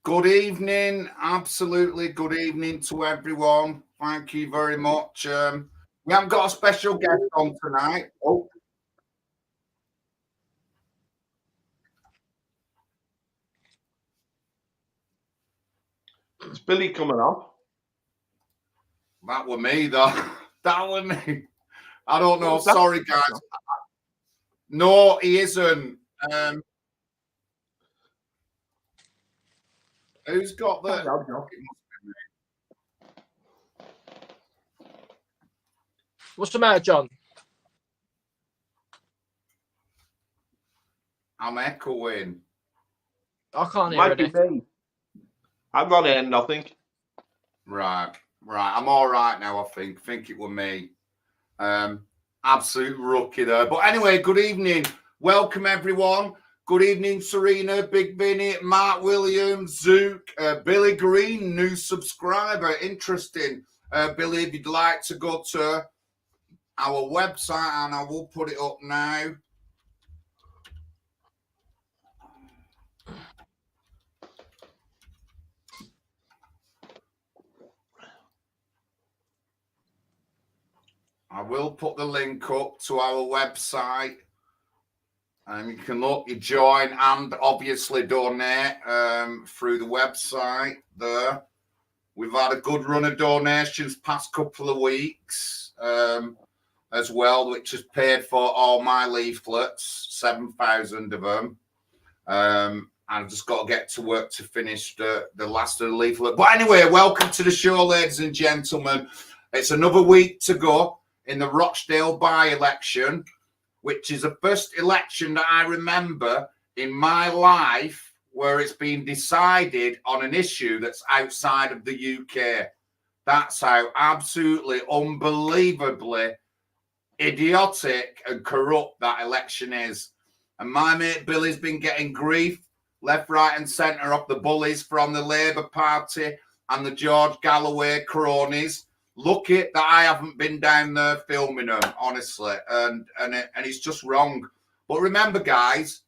Good evening, absolutely good evening to everyone. Thank you very much. We haven't got a special guest on tonight. Oh. Is Billy coming up? That were me, though. That were me. I don't know. Sorry, guys. No, he isn't. Who's got the... What's the matter, John? I'm echoing. I can't hear anything. I'm not hearing nothing. Right. I'm all right now, I think. Think it were me. Absolute rookie there. But anyway, good evening. Welcome, everyone. Good evening, Serena, Big Vinny, Mark Williams, Zook, Billy Green, new subscriber. Interesting. Billy, if you'd like to go to our website, and I will put it up now. I will put the link up to our website. And you can look, you join, and obviously donate through the website there. We've had a good run of donations past couple of weeks as well, which has paid for all my leaflets, 7,000 of them. I've just got to get to work to finish the last of the leaflet. But anyway, welcome to the show, ladies and gentlemen. It's another week to go in the Rochdale by-election, which is the first election that I remember in my life where it's been decided on an issue that's outside of the UK. That's how absolutely unbelievably idiotic and corrupt that election is. And my mate Billy's been getting grief left, right and centre off the bullies from the Labour Party and the George Galloway cronies. Lucky that I haven't been down there filming them, honestly, and it's just wrong. But remember, guys,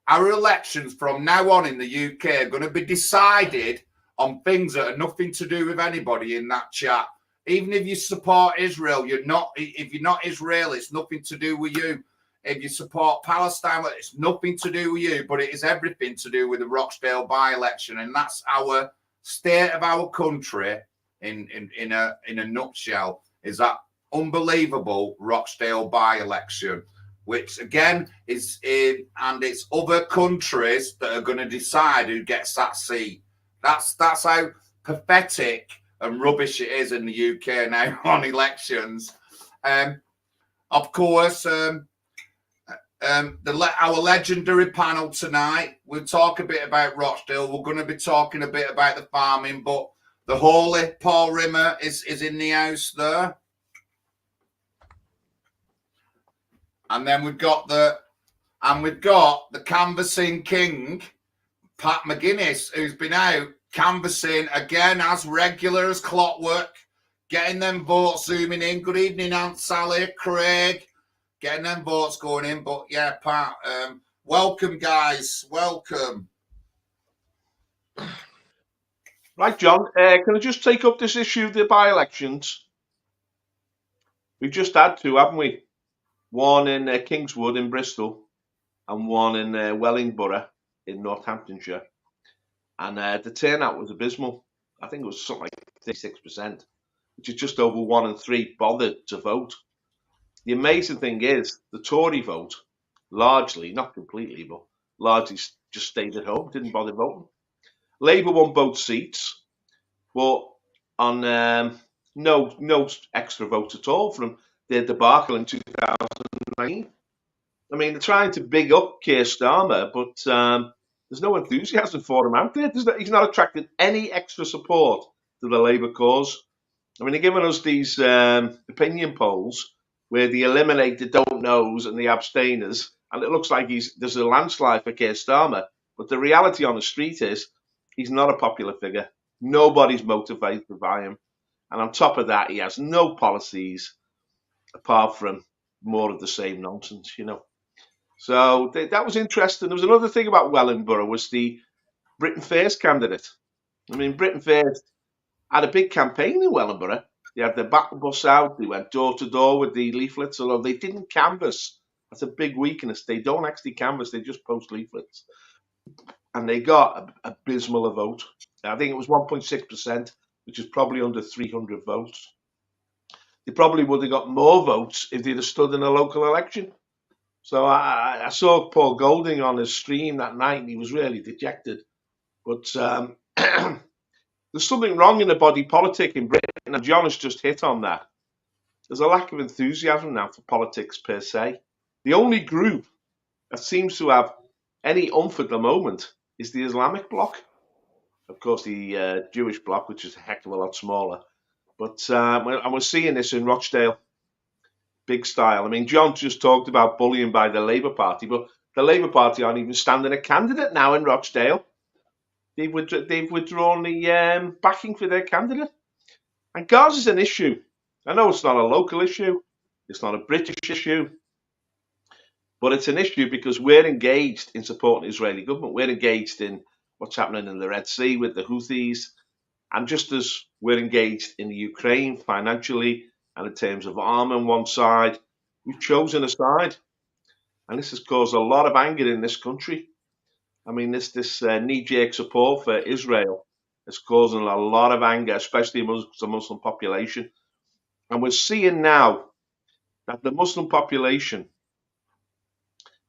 our elections from now on in the UK are going to be decided on things that are nothing to do with anybody in that chat. Even if you support Israel, if you're not Israeli, it's nothing to do with you. If you support Palestine, it's nothing to do with you, but it is everything to do with the Rochdale by-election, and that's our state of our country. In a nutshell, is that unbelievable Rochdale by-election, which again is in, and it's other countries that are going to decide who gets that seat. That's how pathetic and rubbish it is in the UK now on elections. Of course, our legendary panel tonight, we'll talk a bit about Rochdale. We're going to be talking a bit about the farming, but the holy Paul Rimmer is in the house there. And then we've got the canvassing king, Pat McGinnis, who's been out canvassing again as regular as clockwork, getting them votes zooming in. Good evening, Aunt Sally, Craig, getting them votes going in. But yeah, Pat, welcome, guys. Welcome. Right, John, can I just take up this issue of the by-elections? We've just had two, haven't we? One in Kingswood in Bristol and one in Wellingborough in Northamptonshire. And the turnout was abysmal. I think it was something like 36%, which is just over 1 in 3 bothered to vote. The amazing thing is the Tory vote, largely, not completely, but largely just stayed at home, didn't bother voting. Labour won both seats, but on no extra votes at all from their debacle in 2019. I mean, they're trying to big up Keir Starmer, but there's no enthusiasm for him out there. He's not attracted any extra support to the Labour cause. I mean, they're giving us these opinion polls where they eliminate the don't knows and the abstainers, and it looks like there's a landslide for Keir Starmer. But the reality on the street is he's not a popular figure. Nobody's motivated by him. And on top of that, he has no policies apart from more of the same nonsense, you know. So that was interesting. There was another thing about Wellingborough was the Britain First candidate. I mean, Britain First had a big campaign in Wellingborough. They had their battle bus out. They went door to door with the leaflets, although they didn't canvass. That's a big weakness. They don't actually canvass. They just post leaflets. And they got a abysmal a vote. I think it was 1.6%, which is probably under 300 votes. They probably would have got more votes if they'd have stood in a local election. So I saw Paul Golding on his stream that night, and he was really dejected. But there's something wrong in the body politic in Britain, and John has just hit on that. There's a lack of enthusiasm now for politics per se. The only group that seems to have any oomph at the moment is the Islamic bloc. Of course, the Jewish bloc, which is a heck of a lot smaller. But and we're seeing this in Rochdale, big style. I mean, John just talked about bullying by the Labour Party, but the Labour Party aren't even standing a candidate now in Rochdale. They've withdrawn the backing for their candidate. And Gaza's an issue. I know it's not a local issue. It's not a British issue. But it's an issue because we're engaged in supporting the Israeli government. We're engaged in what's happening in the Red Sea with the Houthis. And just as we're engaged in the Ukraine financially and in terms of arm on one side, we've chosen a side. And this has caused a lot of anger in this country. I mean, this knee-jerk support for Israel is causing a lot of anger, especially amongst the Muslim population. And we're seeing now that the Muslim population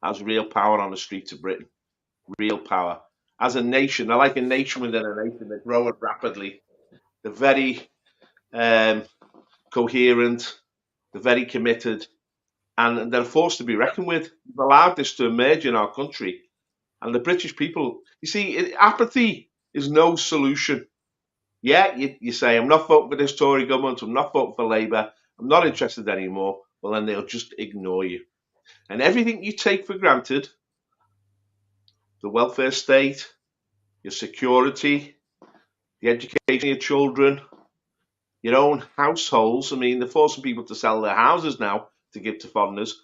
has real power on the streets of Britain. Real power. As a nation, they're like a nation within a nation. They're growing rapidly. They're very coherent. They're very committed. And they're a force to be reckoned with. We've allowed this to emerge in our country. And the British people, you see, apathy is no solution. Yeah, you say, I'm not voting for this Tory government. I'm not voting for Labour. I'm not interested anymore. Well, then they'll just ignore you. And everything you take for granted, the welfare state, your security, the education of your children, your own households. I mean, they're forcing people to sell their houses now to give to foreigners.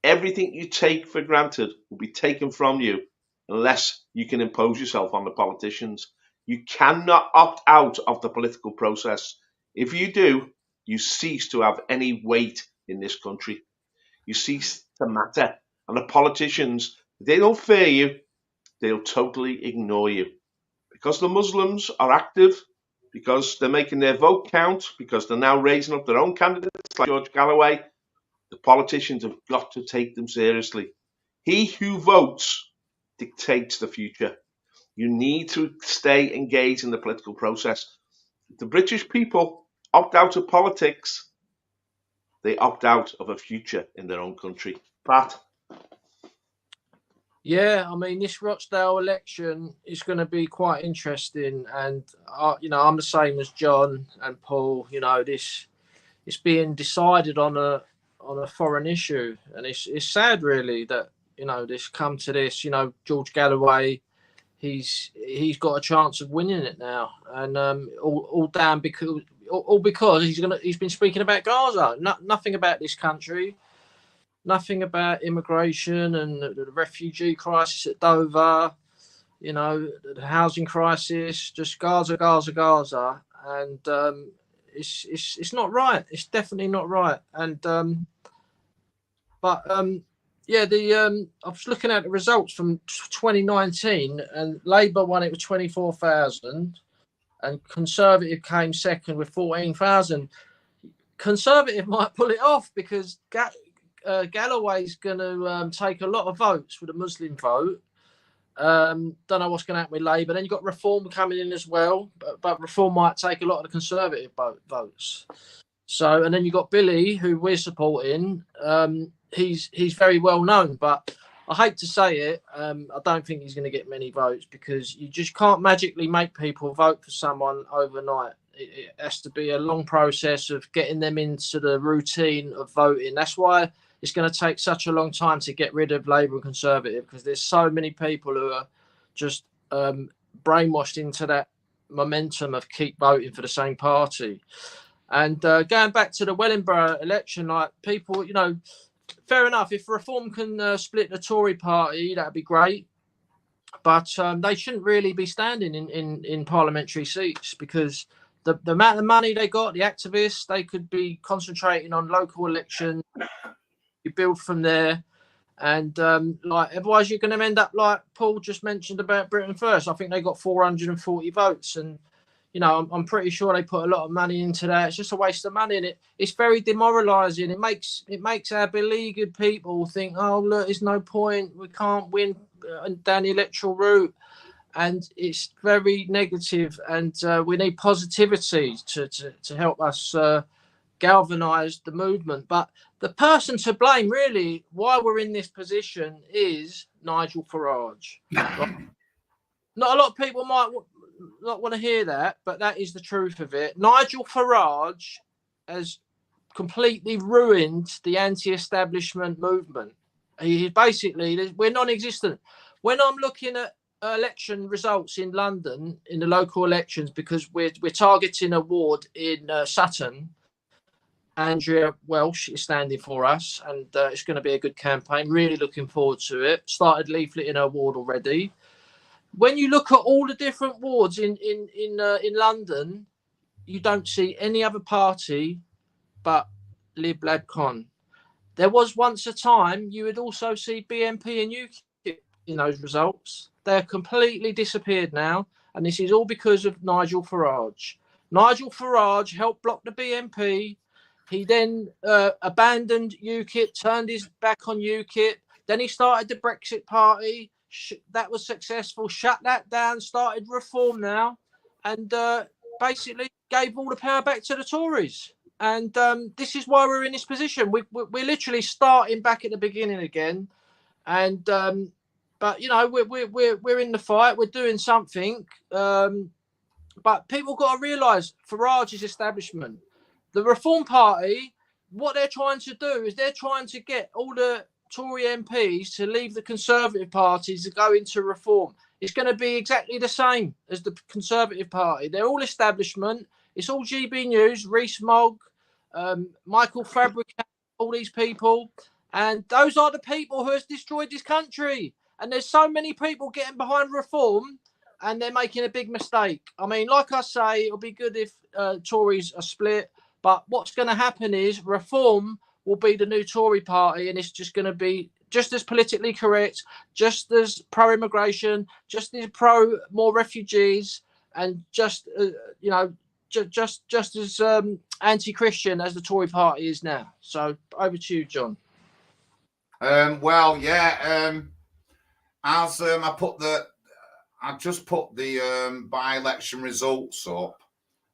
Everything you take for granted will be taken from you unless you can impose yourself on the politicians. You cannot opt out of the political process. If you do, you cease to have any weight in this country. You cease to matter. And the politicians, they don't fear you. They'll totally ignore you. Because the Muslims are active, because they're making their vote count, because they're now raising up their own candidates like George Galloway, the politicians have got to take them seriously. He who votes dictates the future. You need to stay engaged in the political process. If the British people opt out of politics, they opt out of a future in their own country. Pat? Yeah, I mean, this Rochdale election is going to be quite interesting, and I'm the same as John and Paul. It's being decided on a foreign issue, and it's sad, really, that this come to this. George Galloway, he's got a chance of winning it now, and all because he's been speaking about Gaza, nothing about this country. Nothing about immigration and the refugee crisis at Dover, the housing crisis, just Gaza, Gaza, Gaza. And it's not right. It's definitely not right. And I was looking at the results from 2019, and Labour won it with 24,000, and Conservative came second with 14,000. Conservative might pull it off because Galloway's going to take a lot of votes for the Muslim vote. Don't know what's going to happen with Labour. Then you've got Reform coming in as well, but Reform might take a lot of the Conservative votes. So, and then you've got Billy, who we're supporting. He's very well known, but I hate to say it, I don't think he's going to get many votes because you just can't magically make people vote for someone overnight. It has to be a long process of getting them into the routine of voting. That's why it's going to take such a long time to get rid of Labour and Conservative, because there's so many people who are just brainwashed into that momentum of keep voting for the same party. And going back to the Wellingborough election, like people, fair enough. If Reform can split the Tory party, that'd be great. but they shouldn't really be standing in parliamentary seats, because the amount of money they got, the activists, they could be concentrating on local elections. You build from there, and like otherwise you're going to end up like Paul just mentioned about Britain First. I think they got 440 votes, and you know, I'm pretty sure they put a lot of money into that. It's just a waste of money, and it's very demoralising. It makes our beleaguered people think, oh look, there's no point, we can't win down the electoral route, and it's very negative. And we need positivity to help us galvanise the movement. But the person to blame, really, why we're in this position, is Nigel Farage. Right? Not a lot of people might not want to hear that, but that is the truth of it. Nigel Farage has completely ruined the anti-establishment movement. He basically, we're non-existent. When I'm looking at election results in London in the local elections, because we're targeting a ward in Sutton, Andrea Welsh is standing for us, and it's going to be a good campaign. Really looking forward to it. Started leafleting her ward already. When you look at all the different wards in London, you don't see any other party but Lib Lab Con. There was once a time you would also see BNP and UKIP in those results. They're completely disappeared now, and this is all because of Nigel Farage. Nigel Farage helped block the BNP. He then abandoned UKIP, turned his back on UKIP. Then he started the Brexit Party. That was successful. Shut that down. Started Reform now, and basically gave all the power back to the Tories. And this is why we're in this position. We're literally starting back at the beginning again. And but you know, we're in the fight. We're doing something. But people got to realise Farage's establishment. The Reform Party, what they're trying to do is they're trying to get all the Tory MPs to leave the Conservative parties to go into Reform. It's going to be exactly the same as the Conservative Party. They're all establishment. It's all GB News, Rees-Mogg, Michael Fabricant, all these people. And those are the people who has destroyed this country. And there's so many people getting behind Reform, and they're making a big mistake. I mean, like I say, it'll be good if Tories are split. But what's going to happen is Reform will be the new Tory party, and it's just going to be just as politically correct, just as pro-immigration, just as pro more refugees, and just you know, just as anti-Christian as the Tory party is now. So over to you, John. Well, yeah. As I just put the by-election results up.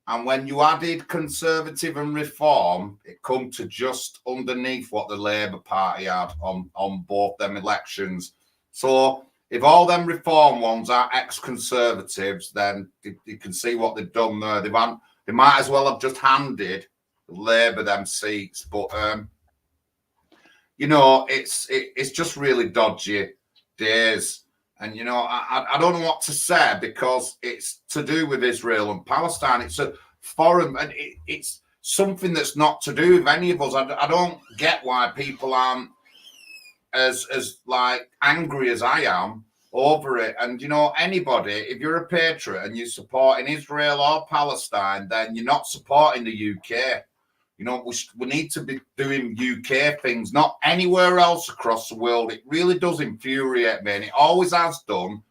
And when you added Conservative and Reform, it come to just underneath what the Labour Party had on both them elections. So if all them Reform ones are ex-Conservatives, then you can see what they've done there. They might as well have just handed Labour them seats. But, you know, it's just really dodgy days. And, you know, I don't know what to say, because it's to do with Israel and Palestine. It's a foreign, and it's something that's not to do with any of us. I don't get why people aren't as like angry as I am over it. And, you know, anybody, if you're a patriot and you're supporting Israel or Palestine, then you're not supporting the UK. You know, we need to be doing UK things, not anywhere else across the world. It really does infuriate me, and it always has done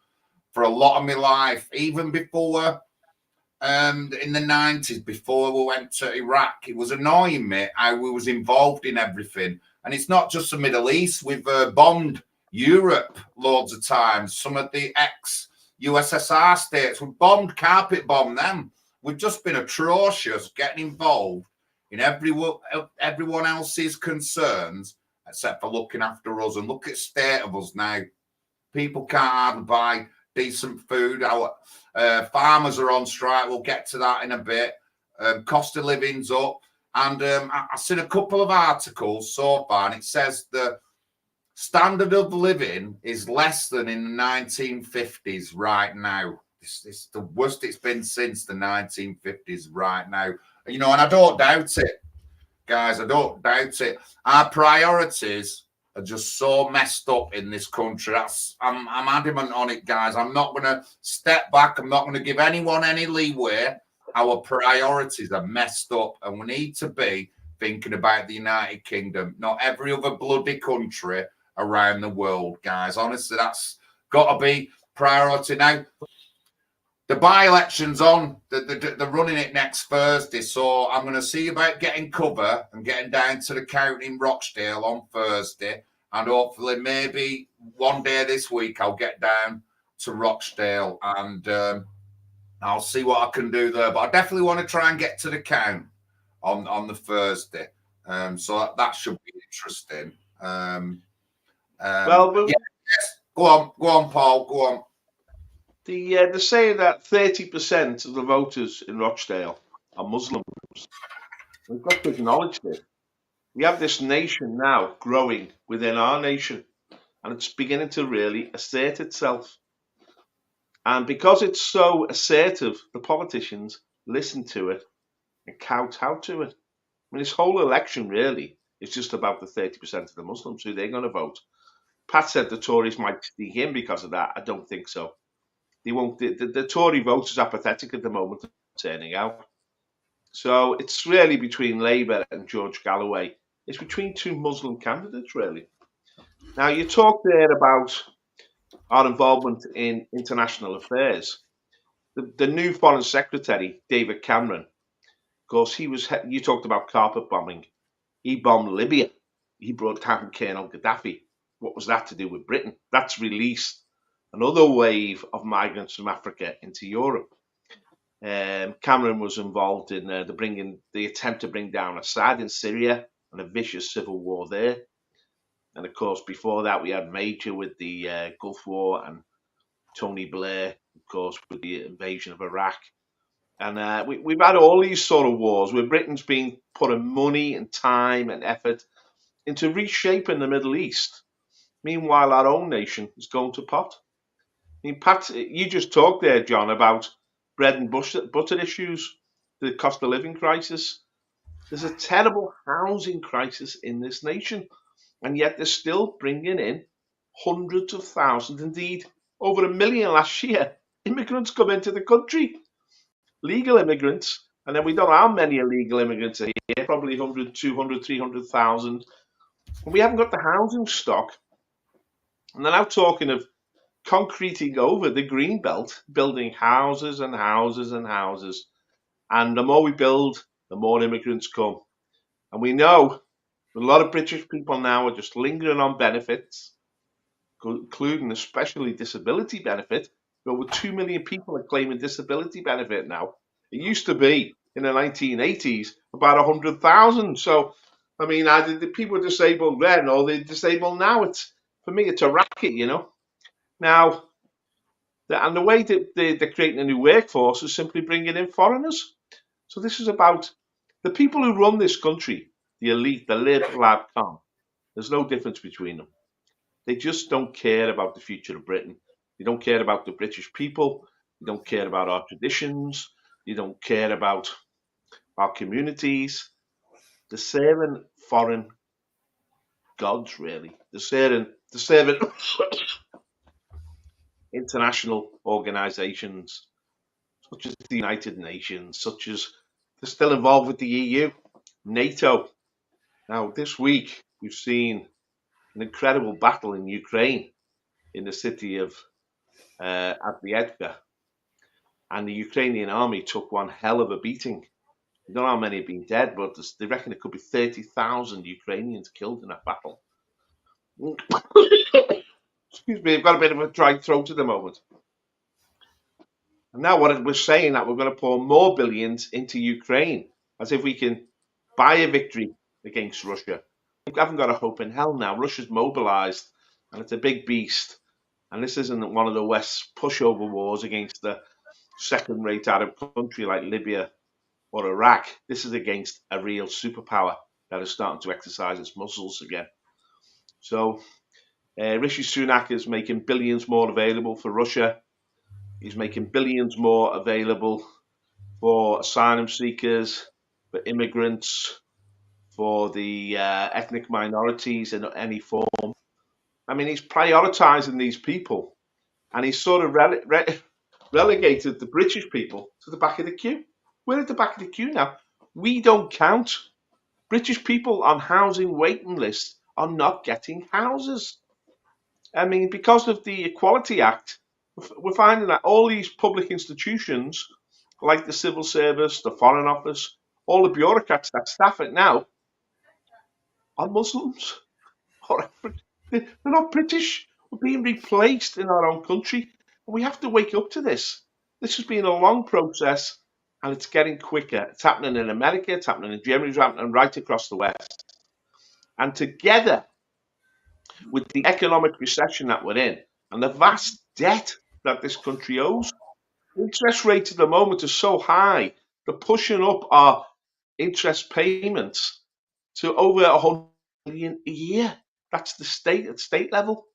for a lot of my life, even before in the 90s, before we went to Iraq. It was annoying me how we was involved in everything. And it's not just the Middle East. We've bombed Europe loads of times. Some of the ex-USSR states, we've carpet bombed them. We've just been atrocious getting involved in everyone else's concerns, except for looking after us. And look at the state of us now. People can't hardly buy decent food. Our farmers are on strike. We'll get to that in a bit. Cost of living's up. And I've seen a couple of articles so far, and it says the standard of living is less than in the 1950s right now. It's the worst it's been since the 1950s right now. You know, and I don't doubt it, guys. I don't doubt it. Our priorities are just so messed up in this country. I'm adamant on it, guys. I'm not going to step back. I'm not going to give anyone any leeway. Our priorities are messed up, and we need to be thinking about the United Kingdom, not every other bloody country around the world, guys. Honestly, that's got to be priority now. The by-election's on. They're running it next Thursday, so I'm going to see about getting cover and getting down to the county in Rochdale on Thursday, and hopefully maybe one day this week I'll get down to Rochdale and I'll see what I can do there. But I definitely want to try and get to the count on the Thursday, so that should be interesting. Well, yes. Go on, Paul. Go on. They say that 30% of the voters in Rochdale are Muslims. We've got to acknowledge this. We have this nation now growing within our nation, and it's beginning to really assert itself. And because it's so assertive, the politicians listen to it and kowtow to it. I mean, this whole election really is just about the 30% of the Muslims who they're going to vote. Pat said the Tories might sneak in because of that. I don't think so. They won't. The Tory vote is apathetic at the moment, turning out. So it's really between Labour and George Galloway. It's between two Muslim candidates, really. Now, you talked there about our involvement in international affairs. The new Foreign Secretary, David Cameron, of course, you talked about carpet bombing. He bombed Libya. He brought down Colonel Gaddafi. What was that to do with Britain? That's released another wave of migrants from Africa into Europe. Cameron was involved in the attempt to bring down Assad in Syria and a vicious civil war there. And of course, before that, we had Major with the Gulf War and Tony Blair, of course, with the invasion of Iraq. And we've had all these sort of wars where Britain's been putting money and time and effort into reshaping the Middle East. Meanwhile, our own nation is going to pot. I mean, Pat, you just talked there, John, about bread and butter issues, the cost of living crisis. There's a terrible housing crisis in this nation, and yet they're still bringing in hundreds of thousands, indeed over 1 million last year, immigrants come into the country, legal immigrants, and then we don't know how many illegal immigrants are here, probably 100, 200, 300,000. And we haven't got the housing stock. And they're now talking of concreting over the green belt, building houses and houses and houses. And the more we build, the more immigrants come. And we know a lot of British people now are just lingering on benefits, including especially disability benefit. Over 2 million people are claiming disability benefit now. It used to be in the 1980s about 100,000. So, I mean, either the people were disabled then or they're disabled now. For me, it's a racket, you know. Now, the way that they're creating a new workforce is simply bringing in foreigners. So this is about the people who run this country, the elite, the lib, lab, com. There's no difference between them. They just don't care about the future of Britain. They don't care about the British people. They don't care about our traditions. They don't care about our communities. They're serving foreign gods, really. They're serving international organisations, such as the United Nations, such as they're still involved with the EU, NATO. Now, this week, we've seen an incredible battle in Ukraine, in the city of Avdiivka. And the Ukrainian army took one hell of a beating. I don't know how many have been dead, but they reckon it could be 30,000 Ukrainians killed in that battle. Excuse me, I've got a bit of a dry throat at the moment. And now what we're saying that we're going to pour more billions into Ukraine, as if we can buy a victory against Russia. We haven't got a hope in hell now. Russia's mobilized, and it's a big beast. And this isn't one of the West's pushover wars against the second-rate Arab country like Libya or Iraq. This is against a real superpower that is starting to exercise its muscles again. So Rishi Sunak is making billions more available for Russia. He's making billions more available for asylum seekers, for immigrants, for the ethnic minorities in any form. I mean, he's prioritising these people, and he's sort of relegated the British people to the back of the queue. We're at the back of the queue now. We don't count. British people on housing waiting lists are not getting houses. I mean, because of the Equality Act, we're finding that all these public institutions, like the civil service, the Foreign Office, all the bureaucrats that staff it now, are Muslims. They're not British. We're being replaced in our own country. And we have to wake up to this. This has been a long process, and it's getting quicker. It's happening in America, it's happening in Germany, it's happening right across the West. And together with the economic recession that we're in and the vast debt that this country owes, interest rates at the moment are so high, they're pushing up our interest payments to over 100 million a year. That's the state at state level.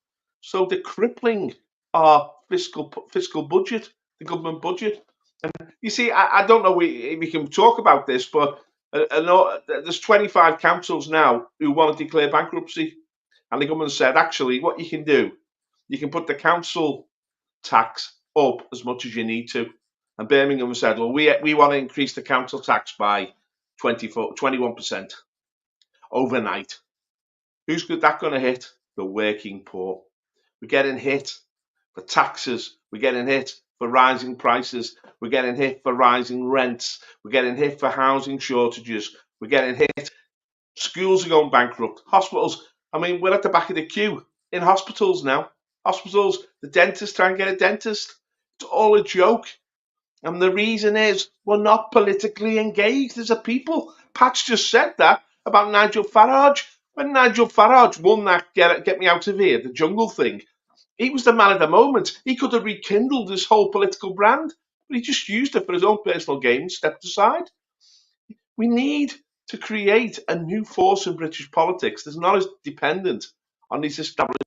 So they're crippling our fiscal budget, the government budget. And you see, I don't know if we can talk about this, but I know there's 25 councils now who want to declare bankruptcy. And the government said, actually, what you can do, you can put the council tax up as much as you need to. And Birmingham said, well, we want to increase the council tax by 21% overnight. Who's that going to hit? The working poor. We're getting hit for taxes. We're getting hit for rising prices. We're getting hit for rising rents. We're getting hit for housing shortages. We're getting hit. Schools are going bankrupt. Hospitals. I mean, we're at the back of the queue in hospitals now. Hospitals, the dentist trying to get a dentist. It's all a joke. And the reason is we're not politically engaged as a people. Pat's just said that about Nigel Farage. When Nigel Farage won that get me out of here, the jungle thing, he was the man of the moment. He could have rekindled his whole political brand, but he just used it for his own personal gain, stepped aside. We need to create a new force in British politics that's not as dependent on these established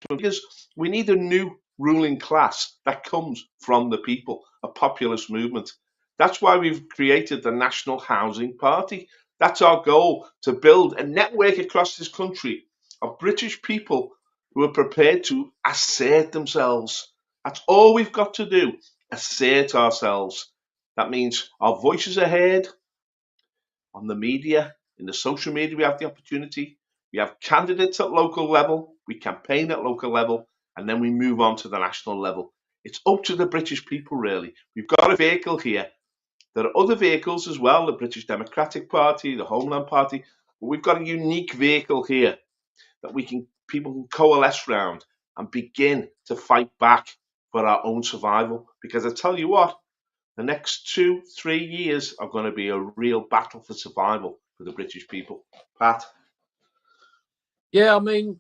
figures. We need a new ruling class that comes from the people, a populist movement. That's why we've created the National Housing Party. That's our goal, to build a network across this country of British people who are prepared to assert themselves. That's all we've got to do, assert ourselves. That means our voices are heard on the media, in the social media. We have the opportunity. We have candidates at local level. We campaign at local level, and then we move on to the national level. It's up to the British people, really. We've got a vehicle here. There are other vehicles as well, the British Democratic Party, the Homeland Party, but we've got a unique vehicle here that people can coalesce around and begin to fight back for our own survival. Because I tell you what, the next 2-3 years are going to be a real battle for survival for the British people. Pat? Yeah, I mean,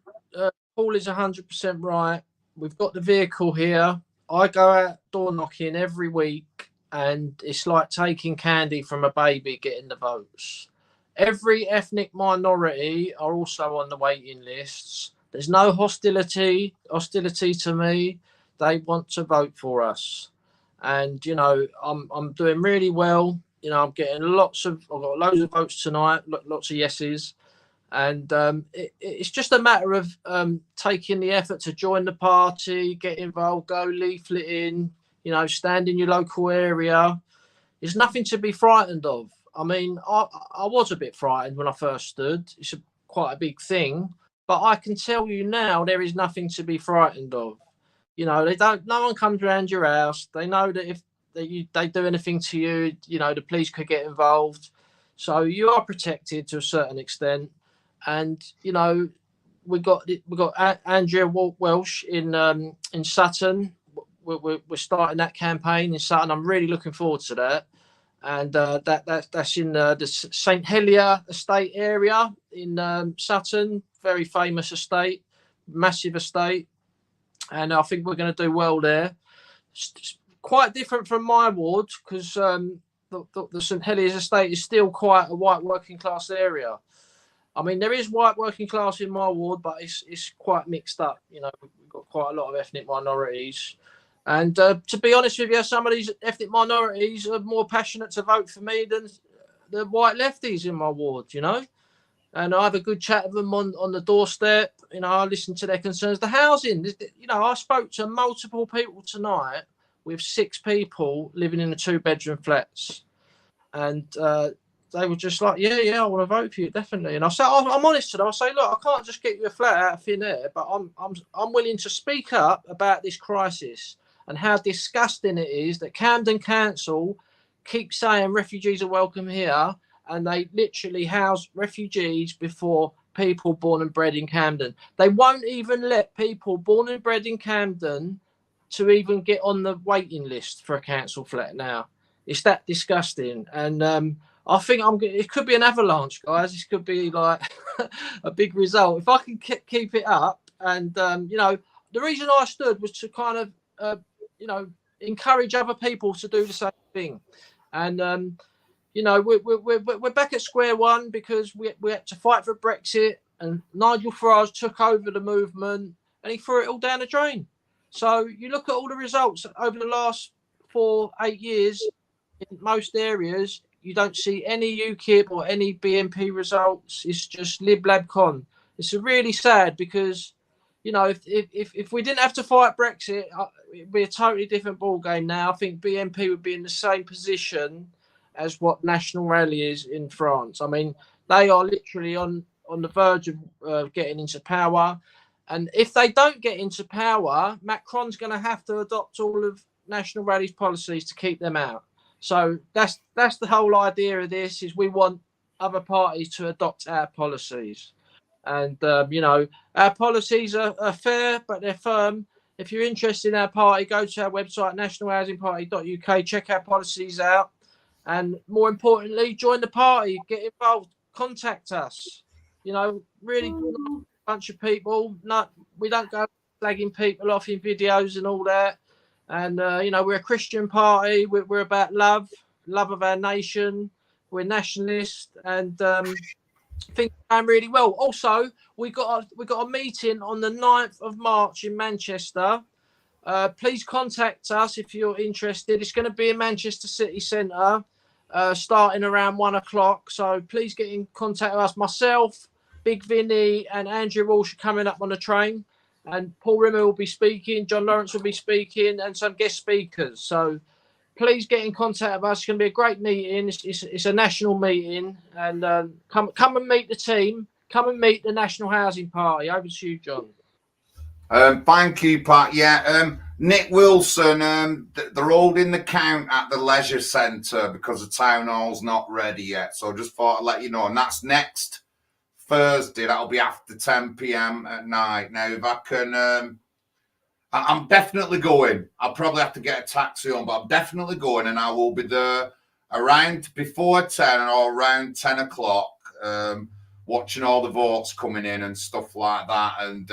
Paul is 100% right. We've got the vehicle here. I go out door knocking every week, and it's like taking candy from a baby getting the votes. Every ethnic minority are also on the waiting lists. There's no hostility to me. They want to vote for us. And, you know, I'm doing really well. You know, I'm getting I've got loads of votes tonight, lots of yeses. And it's just a matter of taking the effort to join the party, get involved, go leafleting, you know, stand in your local area. There's nothing to be frightened of. I mean, I was a bit frightened when I first stood. It's quite a big thing. But I can tell you now there is nothing to be frightened of. You know, no one comes around your house. They know that if they do anything to you, you know, the police could get involved. So you are protected to a certain extent. And, you know, we got Andrea Welsh in Sutton. We're starting that campaign in Sutton. I'm really looking forward to that. And that's in the St Helier estate area in Sutton. Very famous estate, massive estate. And I think we're going to do well there. It's quite different from my ward because the St Heliers estate is still quite a white working class area. I mean, there is white working class in my ward, but it's quite mixed up. You know, we've got quite a lot of ethnic minorities. And to be honest with you, some of these ethnic minorities are more passionate to vote for me than the white lefties in my ward, you know. and I have a good chat with them on the doorstep. You know, I listen to their concerns. The housing, you know, I spoke to multiple people tonight with 6 people living in the 2-bedroom flats, and they were just like, yeah, I want to vote for you, definitely. And I say, I'm honest to them. I say, look, I can't just get you a flat out of thin air, but I'm willing to speak up about this crisis and how disgusting it is that Camden Council keeps saying refugees are welcome here, and they literally house refugees before people born and bred in Camden. They won't even let people born and bred in Camden to even get on the waiting list for a council flat now. It's that disgusting. And I think it could be an avalanche, guys. This could be like a big result. If I can keep it up, and, you know, the reason I stood was to kind of, you know, encourage other people to do the same thing. And, you know, we're back at square one because we had to fight for Brexit, and Nigel Farage took over the movement and he threw it all down the drain. So you look at all the results over the last 8 years in most areas, you don't see any UKIP or any BNP results. It's just lib lab con. It's really sad because, you know, if we didn't have to fight Brexit, it'd be a totally different ball game now. I think BNP would be in the same position as what National Rally is in France. I mean, they are literally on the verge of getting into power. And if they don't get into power, Macron's going to have to adopt all of National Rally's policies to keep them out. So that's the whole idea of this, is we want other parties to adopt our policies. And, you know, our policies are fair, but they're firm. If you're interested in our party, go to our website, nationalhousingpartyuk, check our policies out. And more importantly, join the party, get involved, contact us. You know, really bunch of people. No, we don't go flagging people off in videos and all that. And, you know, we're a Christian party. We're about love of our nation. We're nationalists, and things are going really well. Also, we got a meeting on the 9th of March in Manchester. Please contact us if you're interested. It's going to be in Manchester City Centre, starting around 1 o'clock. So please get in contact with us. Myself, Big Vinny, and Andrew Walsh are coming up on the train. And Paul Rimmer will be speaking, John Lawrence will be speaking, and some guest speakers. So please get in contact with us. It's going to be a great meeting. It's a national meeting. And come and meet the team. Come and meet the National Housing Party. Over to you, John. Thank you, Pat. Yeah, Nick Wilson, they're holding the count at the leisure centre because the town hall's not ready yet. So just thought I'd let you know. And that's next Thursday. That'll be after 10 p.m. at night. Now, if I can, I'm definitely going. I'll probably have to get a taxi home, but I'm definitely going, and I will be there around before 10 or around 10 o'clock, watching all the votes coming in and stuff like that, and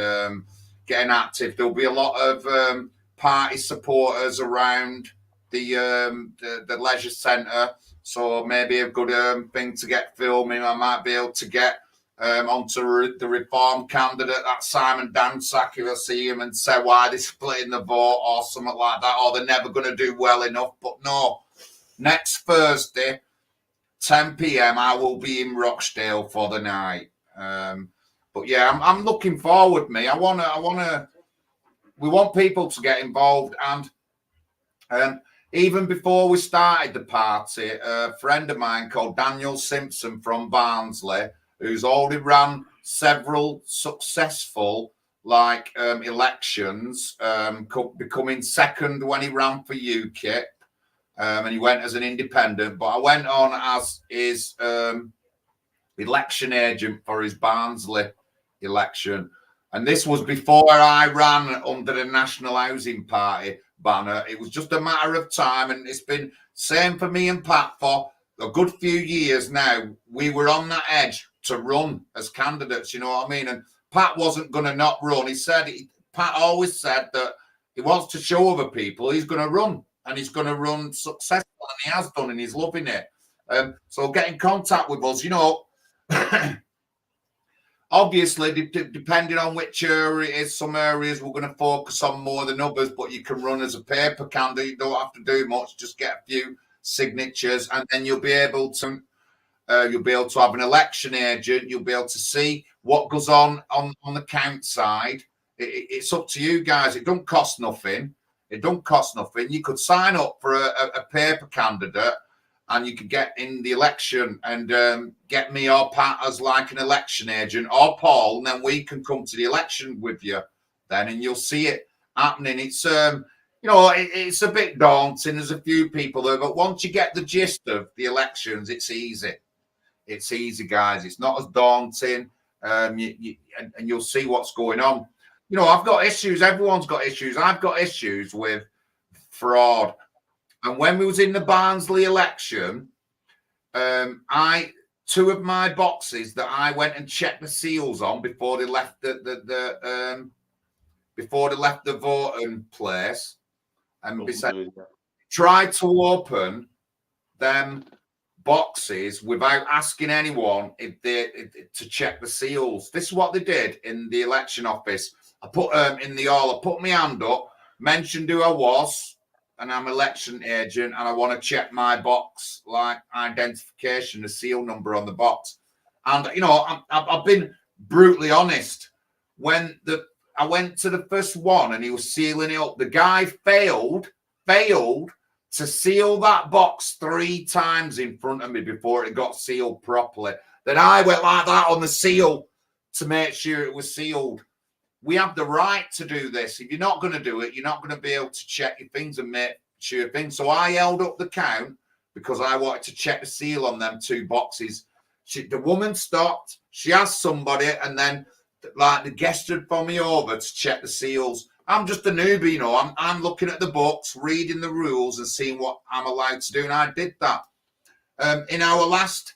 getting active. There'll be a lot of party supporters around the leisure centre, so maybe a good thing to get filming. I might be able to get onto the Reform candidate, that Simon Dansack, if I see him, and say why they're splitting the vote or something like that, or they're never going to do well enough. But no, next Thursday, 10 p.m, I will be in Rochdale for the night. But yeah, I'm looking forward. We want people to get involved, and even before we started the party, a friend of mine called Daniel Simpson from Barnsley, who's already ran several successful elections, becoming second when he ran for UKIP, and he went as an independent. But I went on as his election agent for his Barnsley election, and this was before I ran under the National Housing Party banner. It was just a matter of time, and it's been same for me and Pat for a good few years now. We were on that edge to run as candidates, you know what I mean? And Pat wasn't going to not run. Pat always said that he wants to show other people he's going to run, and he's going to run successful, and he has done, and he's loving it. So get in contact with us, you know. Obviously, depending on which area it is, some areas we're going to focus on more than others, but you can run as a paper candidate. You don't have to do much, just get a few signatures, and then you'll be able to You'll be able to have an election agent. You'll be able to see what goes on the count side. It's up to you guys. It don't cost nothing. It don't cost nothing. You could sign up for a paper candidate, and you could get in the election and get me or Pat as like an election agent, or Paul, and then we can come to the election with you then, and you'll see it happening. It's it's a bit daunting. There's a few people there, but once you get the gist of the elections, it's easy. It's easy, guys. It's not as daunting, and you'll see what's going on. I've got issues. Everyone's got issues. I've got issues with fraud. And when we was in the Barnsley election, two of my boxes that I went and checked the seals on before they left the voting place, and tried to open them boxes without asking anyone to check the seals. This is what they did in the election office. I put in the hall. I put my hand up, mentioned who I was, and I'm an election agent, and I want to check my box, like identification, the seal number on the box. And I've been brutally honest. When I went to the first one and he was sealing it up, the guy failed to seal that box 3 times in front of me before it got sealed properly. Then I went like that on the seal to make sure it was sealed. We have the right to do this. If you're not going to do it, you're not going to be able to check your things and make sure things. So I held up the count because I wanted to check the seal on them 2 boxes. The woman stopped. She asked somebody, and then like they gestured for me over to check the seals. I'm just a newbie, I'm looking at the books, reading the rules, and seeing what I'm allowed to do, and I did that. In our last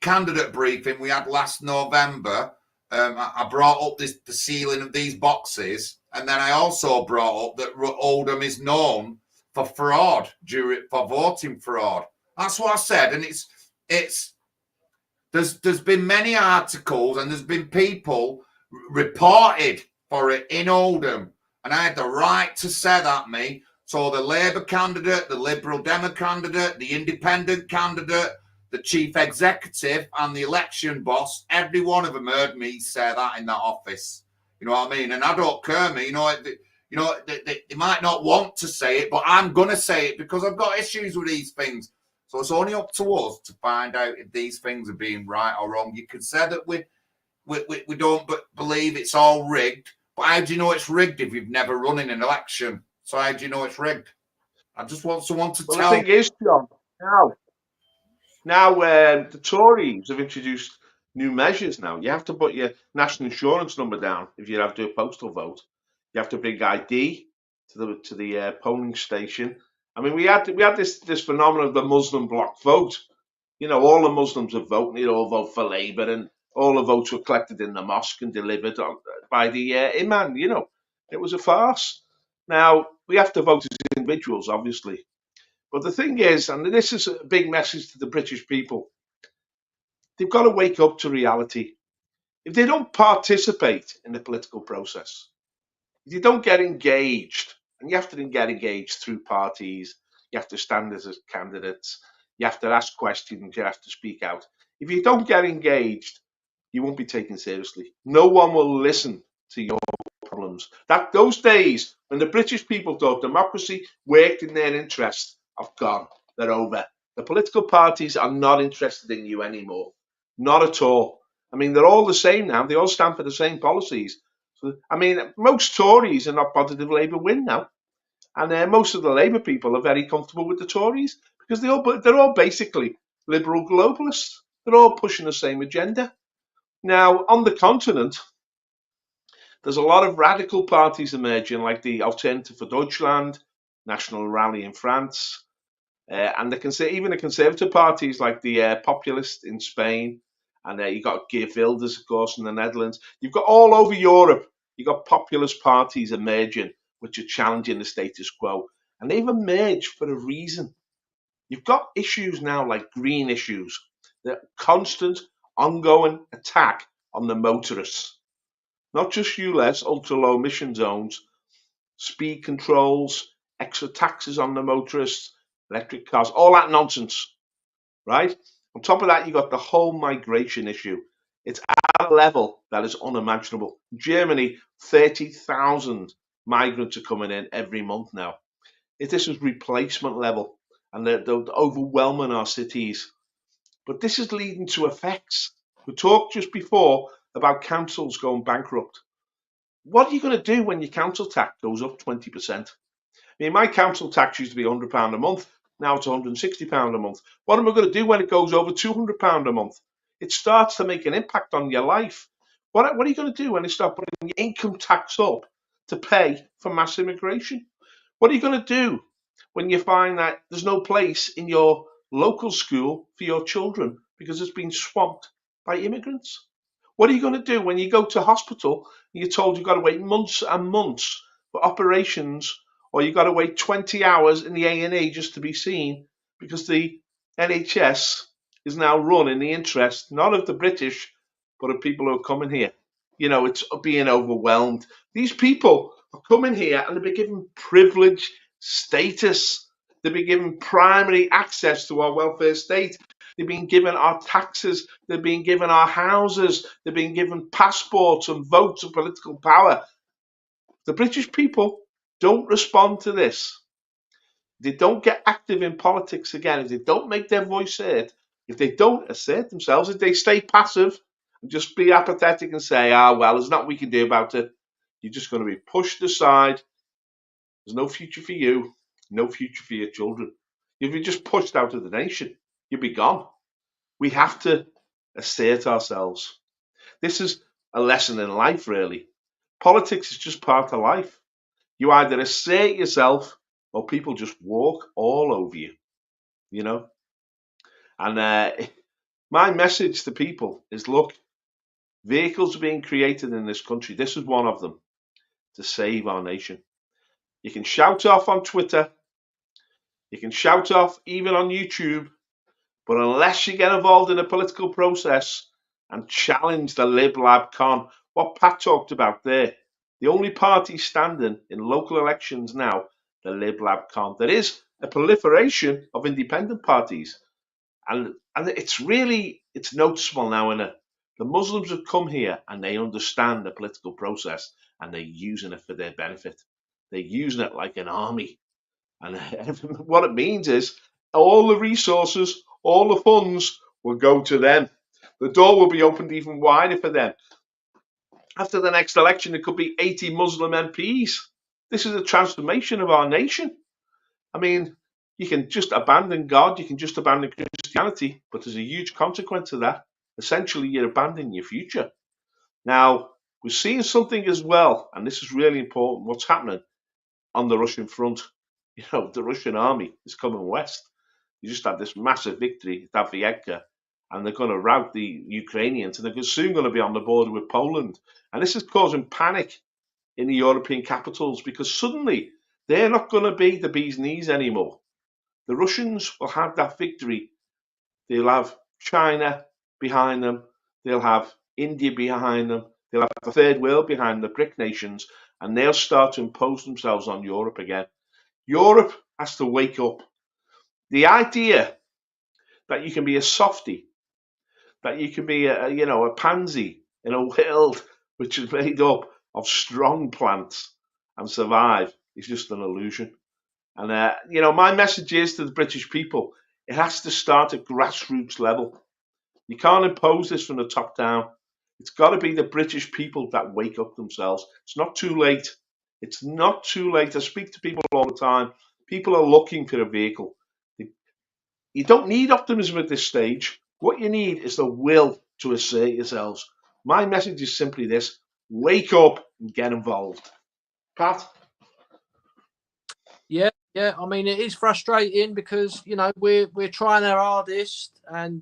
candidate briefing we had last November, I brought up the sealing of these boxes, and then I also brought up that Oldham is known for fraud, for voting fraud. That's what I said, and there's been many articles, and there's been people reported for it in Oldham, and I had the right to say that, me. So the Labour candidate, the Liberal Demo candidate, the Independent candidate, the chief executive, and the election boss, every one of them heard me say that in that office. You know what I mean? And I don't care, me. They might not want to say it, but I'm going to say it because I've got issues with these things. So it's only up to us to find out if these things are being right or wrong. You can say that we don't believe it's all rigged, but how do you know it's rigged if you've never run in an election? So how do you know it's rigged? I just want someone to tell. The thing is, John, now the Tories have introduced new measures now. You have to put your national insurance number down if you have to do a postal vote. You have to bring ID to the polling station. I mean, we had this phenomenon of the Muslim bloc vote. All the Muslims have voted. They all vote for Labour, and all the votes were collected in the mosque and delivered by the imam. It was a farce. Now we have to vote as individuals, obviously. But the thing is, and this is a big message to the British people, they've got to wake up to reality. If they don't participate in the political process, if you don't get engaged, and you have to get engaged through parties, you have to stand as candidates, you have to ask questions, you have to speak out. If you don't get engaged, you won't be taken seriously. No one will listen to your problems. Those days when the British people thought democracy worked in their interest have gone. They're over. The political parties are not interested in you anymore. Not at all. I mean, they're all the same now. They all stand for the same policies. So, I mean, most Tories are not bothered if Labour win now. And most of the Labour people are very comfortable with the Tories because they're all basically liberal globalists. They're all pushing the same agenda. Now, on the continent, there's a lot of radical parties emerging, like the Alternative for Deutschland, National Rally in France, and even the conservative parties like the Populist in Spain, and you've got Geert Wilders, of course, in the Netherlands. You've got all over Europe, you've got populist parties emerging, which are challenging the status quo, and they've emerged for a reason. You've got issues now like green issues, the constant, ongoing attack on the motorists. Not just ULEZ, ultra-low emission zones, speed controls, extra taxes on the motorists, electric cars, all that nonsense, right? On top of that, you got the whole migration issue. It's at a level that is unimaginable. Germany, 30,000 migrants are coming in every month now. This is replacement level, and they're overwhelming our cities. But this is leading to effects. We talked just before about councils going bankrupt. What are you going to do when your council tax goes up 20%? I mean, my council tax used to be £100 a month. Now it's £160 a month. What am I going to do when it goes over £200 a month? It starts to make an impact on your life. What are you going to do when they start putting your income tax up to pay for mass immigration? What are you going to do when you find that there's no place in your local school for your children because it's been swamped by immigrants? What are you going to do when you go to hospital and you're told you've got to wait months and months for operations, or you've got to wait 20 hours in the A&E just to be seen because the NHS is now run in the interest, not of the British, but of people who are coming here? You know, it's being overwhelmed. These people are coming here and they'll be given privilege status. They'll be given primary access to our welfare state. They've been given our taxes. They've been given our houses. They've been given passports and votes and political power. The British people don't respond to this. They don't get active in politics again. If they don't make their voice heard, if they don't assert themselves, if they stay passive and just be apathetic and say, well, there's nothing we can do about it, you're just going to be pushed aside. There's no future for you, no future for your children. You'll be just pushed out of the nation. You'll be gone. We have to assert ourselves. This is a lesson in life, really. Politics is just part of life. You either assert yourself or people just walk all over you, you know. And my message to people is, look, vehicles are being created in this country. This is one of them, to save our nation. You can shout off on Twitter. You can shout off even on YouTube. But unless you get involved in a political process and challenge the lib-lab con, what Pat talked about there, the only party standing in local elections now, the lib-lab con. There is a proliferation of independent parties. And it's noticeable now, innit? The Muslims have come here and they understand the political process and they're using it for their benefit. They're using it like an army. And what it means is all the resources, all the funds will go to them. The door will be opened even wider for them. After the next election, there could be 80 Muslim MPs. This is a transformation of our nation. I mean, you can just abandon God, you can just abandon Christianity, but there's a huge consequence to that. Essentially, you're abandoning your future. Now, we're seeing something as well, and this is really important, what's happening on the Russian front. You know, the Russian army is coming west. You just had this massive victory at Avdiivka, and they're going to rout the Ukrainians, and they're soon going to be on the border with Poland. And this is causing panic in the European capitals because suddenly they're not going to be the bee's knees anymore. The Russians will have that victory. They'll have China behind them. They'll have India behind them. They'll have the third world behind the BRIC nations, and they'll start to impose themselves on Europe again. Europe has to wake up. The idea that you can be a softie, that you can be a pansy in a world which is made up of strong plants and survive is just an illusion. And my message is to the British people, it has to start at grassroots level. You can't impose this from the top down. It's got to be the British people that wake up themselves. It's not too late. It's not too late. I speak to people all the time. People are looking for a vehicle. You don't need optimism at this stage. What you need is the will to assert yourselves. My message is simply this: wake up and get involved. Pat? Yeah. I mean, it is frustrating because, you know, we're trying our hardest, and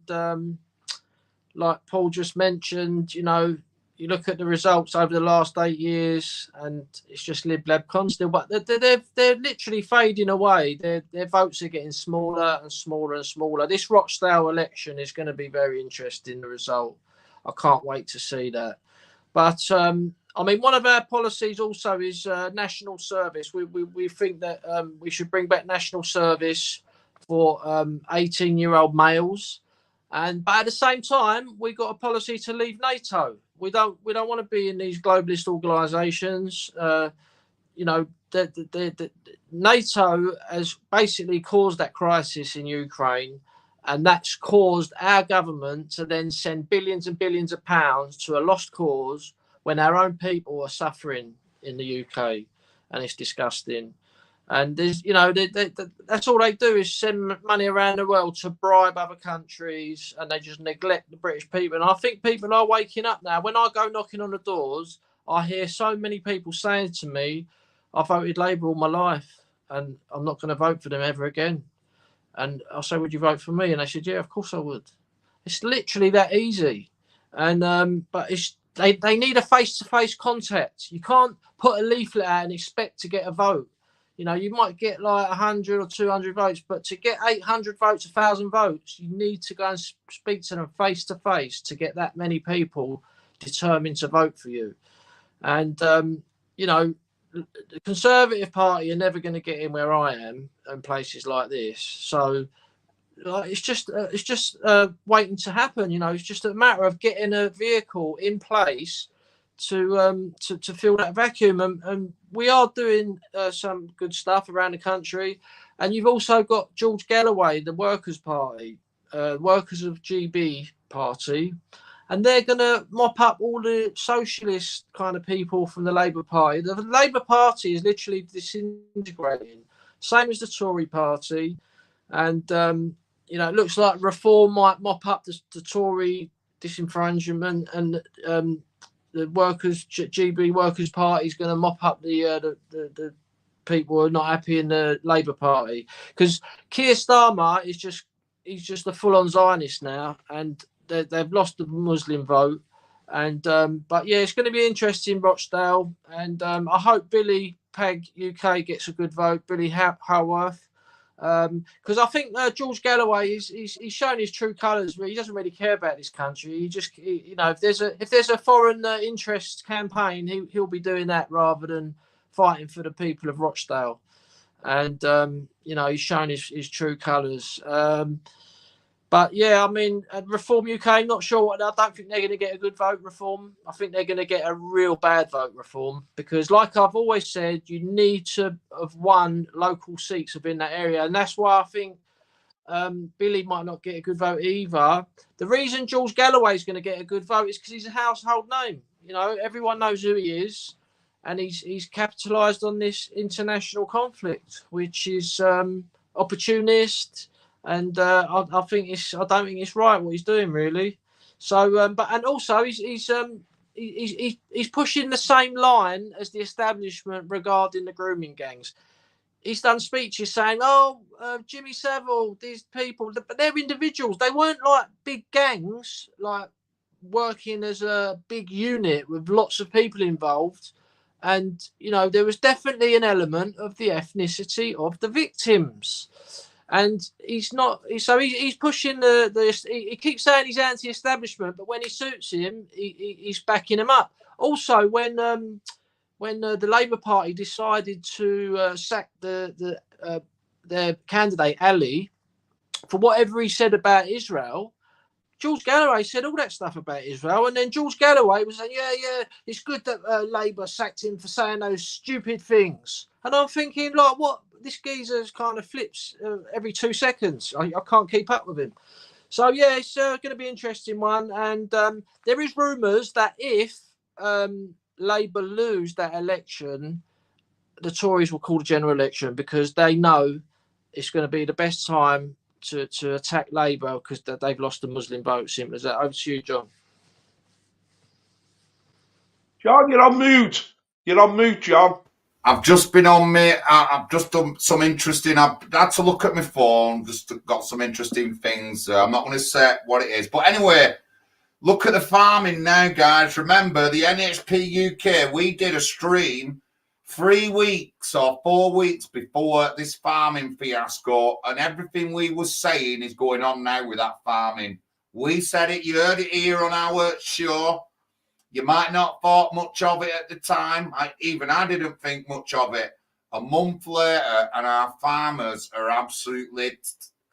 like Paul just mentioned, you know, you look at the results over the last 8 years, and it's just lib-lab constant. But they're literally fading away. Their votes are getting smaller and smaller and smaller. This Rochdale election is going to be very interesting. The result, I can't wait to see that. But I mean, one of our policies also is national service. We think that we should bring back national service for 18-year-old males. But at the same time, we got a policy to leave NATO. We don't want to be in these globalist organisations. You know, the NATO has basically caused that crisis in Ukraine, and that's caused our government to then send billions and billions of pounds to a lost cause when our own people are suffering in the UK, and it's disgusting. And there's, you know, that's all they do is send money around the world to bribe other countries, and they just neglect the British people. And I think people are waking up now. When I go knocking on the doors, I hear so many people saying to me, I voted Labour all my life, and I'm not going to vote for them ever again. And I say, would you vote for me? And they said, yeah, of course I would. It's literally that easy. And but they need a face-to-face contact. You can't put a leaflet out and expect to get a vote. You know, you might get like 100 or 200 votes, but to get 800 votes, 1,000 votes, you need to go and speak to them face to face to get that many people determined to vote for you. And, you know, the Conservative Party are never going to get in where I am and places like this. So it's just waiting to happen. You know, it's just a matter of getting a vehicle in place to fill that vacuum, and we are doing some good stuff around the country. And you've also got George Galloway, the Workers' Party, Workers of GB Party, and they're going to mop up all the socialist kind of people from the Labour Party. The Labour Party is literally disintegrating, same as the Tory Party, and you know, it looks like Reform might mop up the Tory disenfranchisement, and the GB Workers' Party is going to mop up the people who are not happy in the Labour Party, because Keir Starmer he's just a full-on Zionist now, and they've lost the Muslim vote. And but yeah, it's going to be interesting, Rochdale, and I hope Billy Pegg UK gets a good vote, Billy Howarth. Because I think George Galloway he's shown his true colours. He doesn't really care about this country. You know, if there's a foreign interest campaign, he'll be doing that rather than fighting for the people of Rochdale. And you know, he's shown his true colours. But yeah, I mean, Reform UK, not sure. I don't think they're going to get a good vote, Reform. I think they're going to get a real bad vote, Reform, because like I've always said, you need to have won local seats within that area. And that's why I think Billy might not get a good vote either. The reason George Galloway is going to get a good vote is because he's a household name. You know, everyone knows who he is. And he's capitalised on this international conflict, which is opportunist. And I don't think it's right what he's doing, really. So, and also he's pushing the same line as the establishment regarding the grooming gangs. He's done speeches saying, Jimmy Savile, these people, but they're individuals. They weren't like big gangs, like working as a big unit with lots of people involved. And you know, there was definitely an element of the ethnicity of the victims. And he's pushing he keeps saying he's anti-establishment, but when he suits him, he's backing him up. Also, when the Labour Party decided to sack their candidate Ali for whatever he said about Israel, George Galloway said all that stuff about Israel, and then George Galloway was saying, yeah, it's good that Labour sacked him for saying those stupid things. And I'm thinking, like, what? This geezer kind of flips every 2 seconds. I can't keep up with him. So, yeah, it's going to be an interesting one. And there is rumours that if Labour lose that election, the Tories will call a general election because they know it's going to be the best time to attack Labour because they've lost the Muslim vote. Simple as that. Over to you, John. John, you're on mute. You're on mute, John. I've just been on me. I've just done some interesting. I've had to look at my phone. Just got some interesting things. I'm not going to say what it is, but anyway, look at the farming now, guys. Remember the NHPUK. We did a stream 3 weeks or 4 weeks before this farming fiasco, and everything we was saying is going on now with that farming. We said it. You heard it here on our show. You might not thought much of it at the time. I didn't think much of it. A month later, and our farmers are absolutely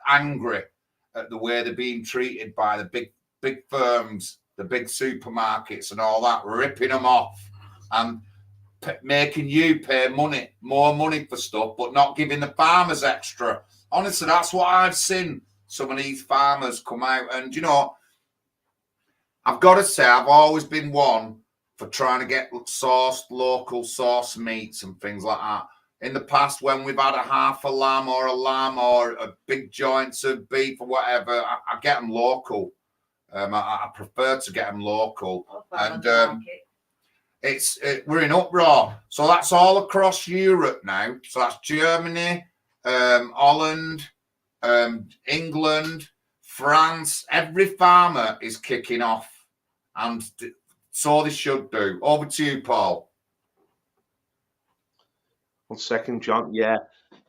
angry. at the way they're being treated by the big firms, the big supermarkets and all that, ripping them off and making you pay more money for stuff, but not giving the farmers extra. Honestly, that's what I've seen. Some of these farmers come out, and you know, I've got to say, I've always been one for trying to get local source meats and things like that. In the past, when we've had a half a lamb or a big joints of beef or whatever, I get them local. I prefer to get them local. And we're in uproar. So that's all across Europe now. So that's Germany, Holland, England, France. Every farmer is kicking off, and so they should do. Over to you, Paul. 1 second, John. Yeah,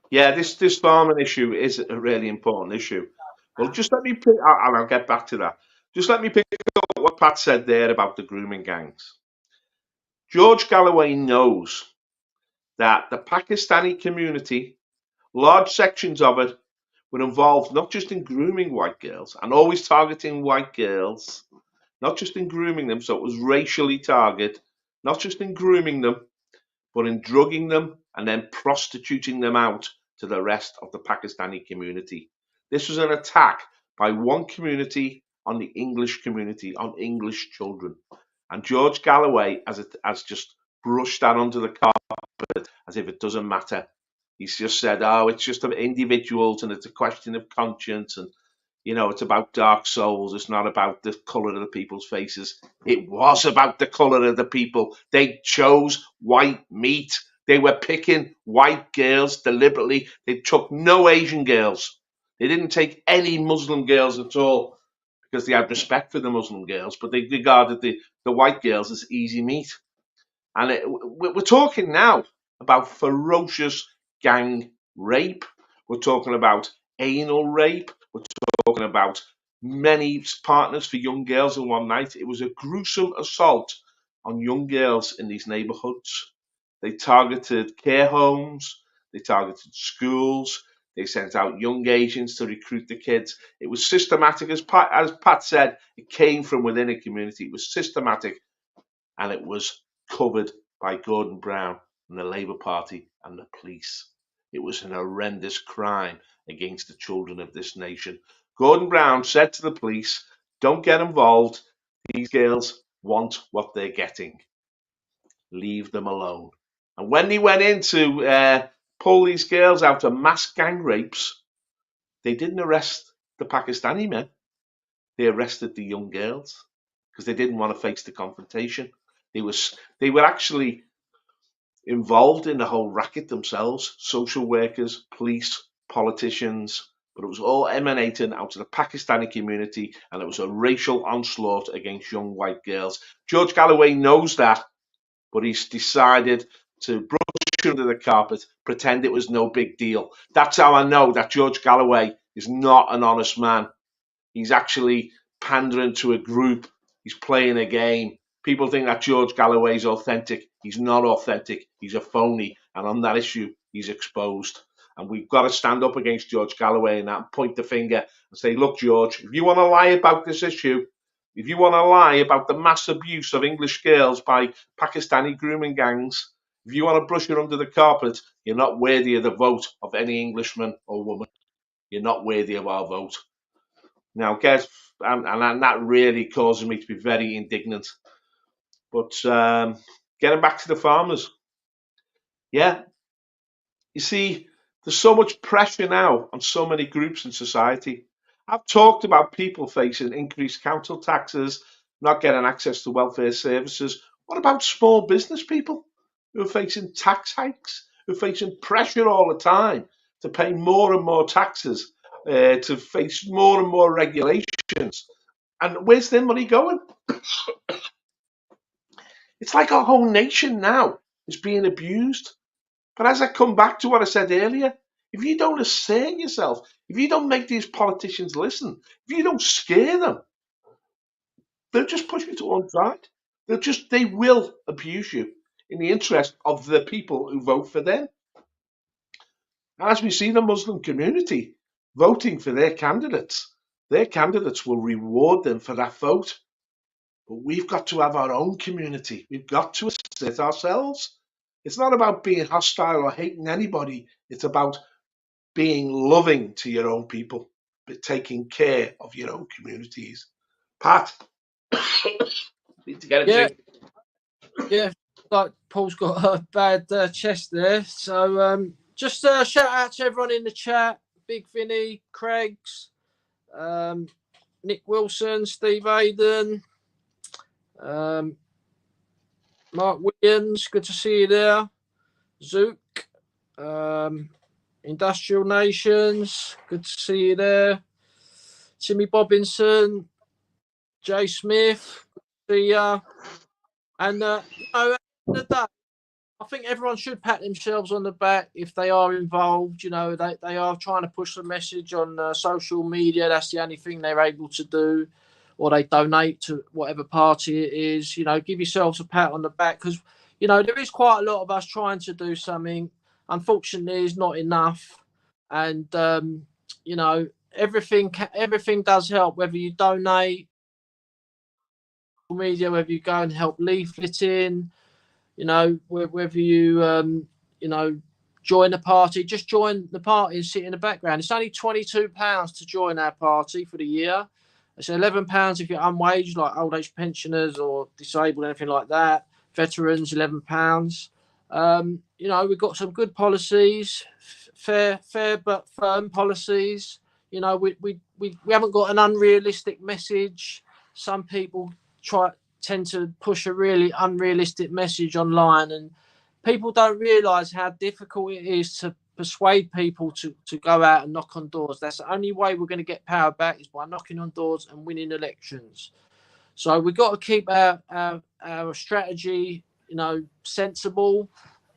this farming issue is a really important issue. Well, just let me pick, and I'll get back to that. Just let me pick up what Pat said there about the grooming gangs. George Galloway knows that the Pakistani community, large sections of it, were involved not just in grooming white girls and always targeting white girls, not just in grooming them, so it was racially targeted, not just in grooming them, but in drugging them and then prostituting them out to the rest of the Pakistani community. This was an attack by one community on the English community, on English children. And George Galloway has just brushed that under the carpet as if it doesn't matter. He's just said, oh, it's just individuals and it's a question of conscience and, you know, it's about dark souls. It's not about the colour of the people's faces. It was about the colour of the people. They chose white meat. They were picking white girls deliberately. They took no Asian girls. They didn't take any Muslim girls at all because they had respect for the Muslim girls, but they regarded the white girls as easy meat. And we're talking now about ferocious gang rape. We're talking about anal rape. We're talking about many partners for young girls in one night. It was a gruesome assault on young girls in these neighborhoods. They targeted care homes. They targeted schools. They sent out young agents to recruit the kids. It was systematic. As Pat said, it came from within a community. It was systematic, and it was covered by Gordon Brown and the Labour Party and the police. It was an horrendous crime against the children of this nation. Gordon Brown said to the police, don't get involved. These girls want what they're getting. Leave them alone. And when they went in to pull these girls out of mass gang rapes, they didn't arrest the Pakistani men. They arrested the young girls because they didn't want to face the confrontation. They were actually involved in the whole racket themselves, social workers, police, politicians, but it was all emanating out of the Pakistani community, and it was a racial onslaught against young white girls. George Galloway knows that, but he's decided to brush it under the carpet, pretend it was no big deal. That's how I know that George Galloway is not an honest man. He's actually pandering to a group. He's playing a game. People think that George Galloway is authentic. He's not authentic. He's a phony. And on that issue, he's exposed. And we've got to stand up against George Galloway and that, point the finger and say, look, George, if you want to lie about this issue, if you want to lie about the mass abuse of English girls by Pakistani grooming gangs, if you want to brush it under the carpet, you're not worthy of the vote of any Englishman or woman. You're not worthy of our vote. Now, guys, and that really causes me to be very indignant. But getting back to the farmers, yeah, you see, there's so much pressure now on so many groups in society. I've talked about people facing increased council taxes, not getting access to welfare services. What about small business people who are facing tax hikes, who are facing pressure all the time to pay more and more taxes, to face more and more regulations? And where's their money going? It's like our whole nation now is being abused. But as I come back to what I said earlier, if you don't assert yourself, if you don't make these politicians listen, if you don't scare them, they'll just push you to one side. They will abuse you in the interest of the people who vote for them. And as we see the Muslim community voting for their candidates, their candidates will reward them for that vote. But we've got to have our own community. We've got to assert ourselves. It's not about being hostile or hating anybody. It's about being loving to your own people, but taking care of your own communities. Pat, need to get a drink. Yeah, like Paul's got a bad chest there. So just shout out to everyone in the chat. Big Vinny, Craigs, Nick Wilson, Steve Aiden, Mark Williams, good to see you there. Zook, Industrial Nations, good to see you there. Timmy Bobinson, Jay Smith, good to see ya. And you know, at the end of the day, I think everyone should pat themselves on the back if they are involved. You know, they are trying to push the message on social media. That's the only thing they're able to do. Or they donate to whatever party it is. You know, give yourselves a pat on the back because, you know, there is quite a lot of us trying to do something. Unfortunately, it's not enough. And, you know, everything does help, whether you donate, media, whether you go and help leafleting, you know, whether you, you know, join the party, just join the party and sit in the background. It's only £22 to join our party for the year. It's £11 if you're unwaged, like old age pensioners or disabled, anything like that. Veterans, £11. You know, we've got some good policies, fair but firm policies. You know, we haven't got an unrealistic message. Some people tend to push a really unrealistic message online, and people don't realise how difficult it is to persuade people to go out and knock on doors. That's the only way we're going to get power back is by knocking on doors and winning elections. So we've got to keep our strategy, you know, sensible,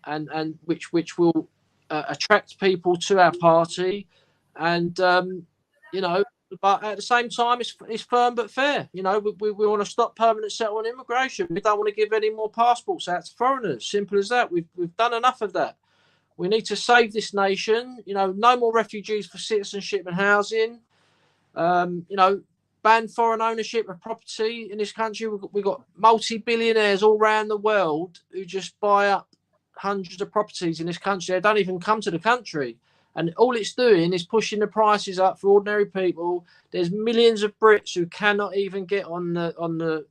and which will attract people to our party, and you know, but at the same time, it's firm but fair. You know, we want to stop permanent settlement immigration. We don't want to give any more passports out to foreigners. Simple as that. We've done enough of that. We need to save this nation. You know, no more refugees for citizenship and housing. You know, ban foreign ownership of property in this country. We've got multi-billionaires all around the world who just buy up hundreds of properties in this country. They don't even come to the country. And all it's doing is pushing the prices up for ordinary people. There's millions of Brits who cannot even get on the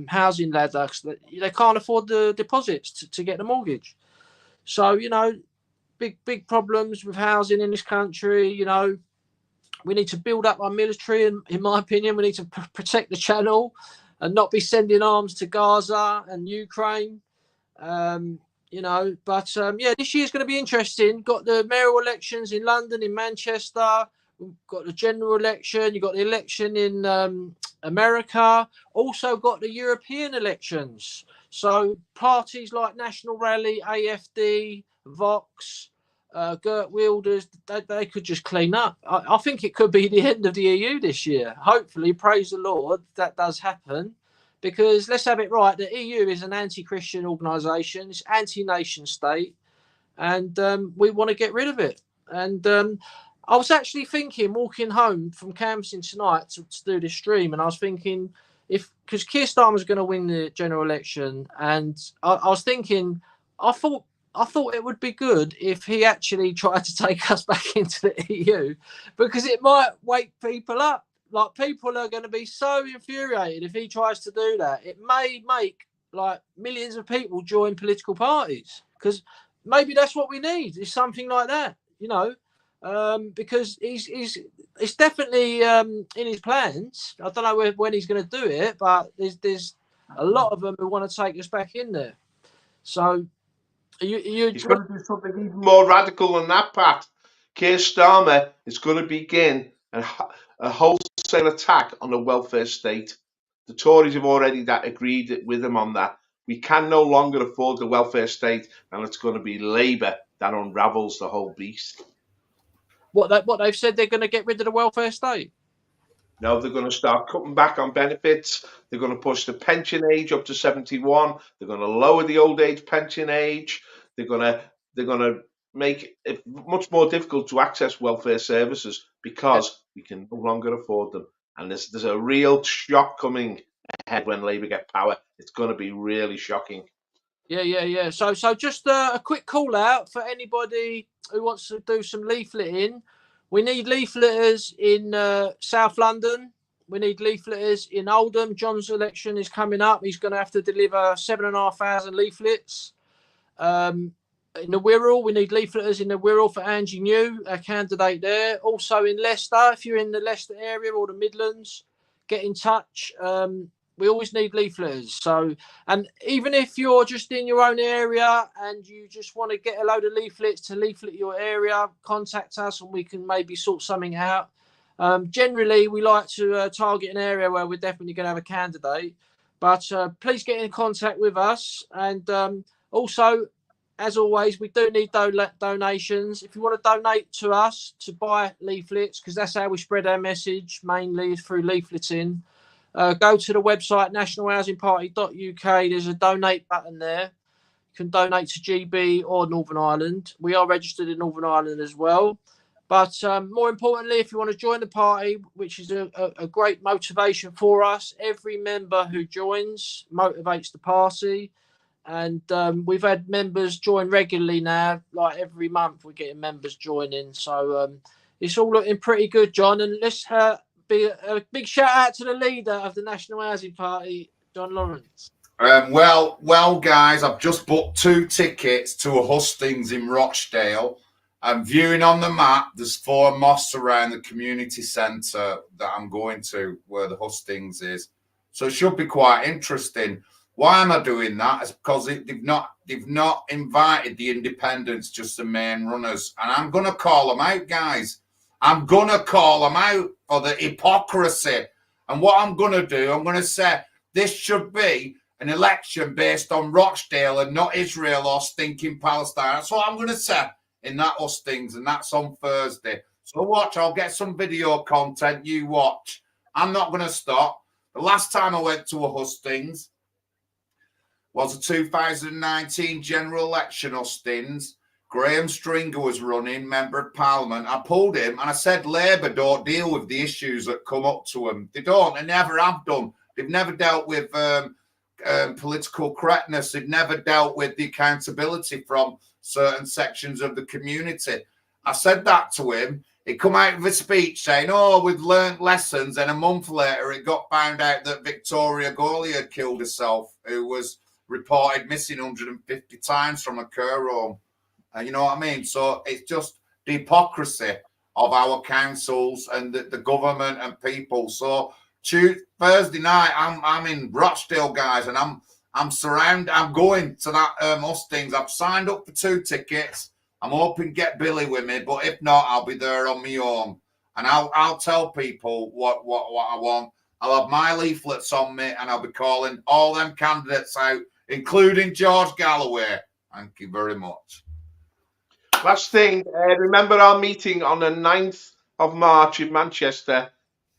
housing ladder because they can't afford the deposits to get the mortgage. So, you know, big problems with housing in this country. You know, we need to build up our military, and in my opinion, we need to protect the channel and not be sending arms to Gaza and Ukraine. You know, but yeah, this year's going to be interesting. Got the mayoral elections in London, in Manchester. We've got the general election. You've got the election in America. Also got the European elections. So parties like National Rally, AFD, Vox, Geert Wilders, they could just clean up. I think it could be the end of the EU this year. Hopefully, praise the Lord, that does happen. Because let's have it right, the EU is an anti-Christian organisation, it's anti-nation state, and we want to get rid of it. And I was actually thinking, walking home from canvassing tonight to do this stream, and I was thinking, because Keir Starmer's going to win the general election, and I was thinking, I thought it would be good if he actually tried to take us back into the EU, because it might wake people up. Like, people are going to be so infuriated if he tries to do that. It may make like millions of people join political parties, because maybe that's what we need, is something like that, you know, because it's definitely in his plans. I don't know when he's going to do it, but there's a lot of them who want to take us back in there. So he's going to do something even more radical than that, Pat. Keir Starmer is going to begin a wholesale attack on the welfare state. The Tories have already agreed with him on that. We can no longer afford the welfare state, and it's going to be Labour that unravels the whole beast. What they've said, they're going to get rid of the welfare state? No, they're going to start cutting back on benefits. They're going to push the pension age up to 71. They're going to lower the old age pension age. They're going to make it much more difficult to access welfare services because we can no longer afford them. And there's a real shock coming ahead when Labour get power. It's going to be really shocking. Yeah. So just a quick call out for anybody who wants to do some leafleting. We need leafleters in South London. We need leafleters in Oldham. John's election is coming up. He's going to have to deliver 7,500 leaflets. In the Wirral, we need leafleters in the Wirral for Angie New, our candidate there. Also in Leicester, if you're in the Leicester area or the Midlands, get in touch. We always need leafleters. So, and even if you're just in your own area and you just want to get a load of leaflets to leaflet your area, contact us and we can maybe sort something out. Generally, we like to target an area where we're definitely going to have a candidate. But please get in contact with us. And also, as always, we do need donations. If you want to donate to us to buy leaflets, because that's how we spread our message, mainly through leafleting, go to the website nationalhousingpartyuk. There's a donate button there. You can donate to GB or Northern Ireland. We are registered in Northern Ireland as well. But more importantly, if you want to join the party, which is a great motivation for us, every member who joins motivates the party. And we've had members join regularly now, like every month we're getting members joining. So it's all looking pretty good, John. And let's be a big shout out to the leader of the National Housing Party, John Lawrence. Well, guys, I've just booked 2 tickets to a hustings in Rochdale. I'm viewing on the map, there's 4 mosques around the community centre that I'm going to, where the hustings is. So it should be quite interesting. Why am I doing that? It's because they've not invited the independents, just the main runners. And I'm going to call them out, guys. I'm going to call them out for the hypocrisy. And what I'm going to do, I'm going to say this should be an election based on Rochdale and not Israel or stinking Palestine. That's what I'm going to say in that hustings, and that's on Thursday. So watch, I'll get some video content. You watch. I'm not going to stop. The last time I went to a hustings was the 2019 general election hustings. Graham Stringer was running, Member of Parliament. I pulled him and I said Labour don't deal with the issues that come up to them. They don't. They never have done. They've never dealt with political correctness. They've never dealt with the accountability from certain sections of the community. I said that to him. He come out with a speech saying, oh, we've learned lessons. And a month later, it got found out that Victoria Gawley had killed herself, who was reported missing 150 times from a care home. You know what I mean? So it's just the hypocrisy of our councils and the government and people. So Thursday night, I'm in Rochdale, guys, and I'm going to that hustings. I've signed up for 2 tickets. I'm hoping to get Billy with me, but if not, I'll be there on my own. And I'll tell people what I want. I'll have my leaflets on me, and I'll be calling all them candidates out, including George Galloway. Thank you very much. Last thing, remember our meeting on the 9th of March in Manchester.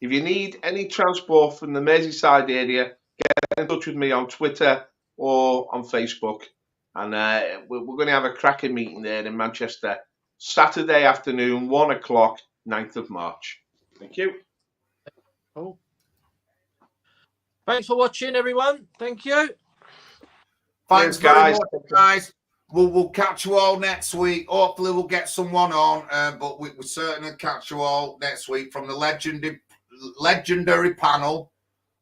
If you need any transport from the Merseyside area, get in touch with me on Twitter or on Facebook. And we're going to have a cracking meeting there in Manchester, Saturday afternoon, 1 o'clock, 9th of March. Thank you. Cool. Thanks for watching, everyone. Thank you. Thanks, guys. Guys, we'll catch you all next week. Hopefully, we'll get someone on, but we'll certainly catch you all next week from the legendary panel,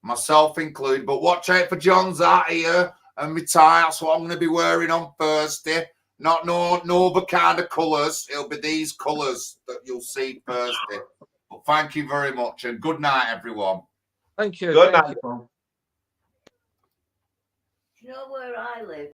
myself included. But watch out for John's hat here and my tie. That's what I'm going to be wearing on Thursday. Not no other kind of colours. It'll be these colours that you'll see Thursday. But thank you very much, and good night, everyone. Thank you. Good night. Do you know where I live?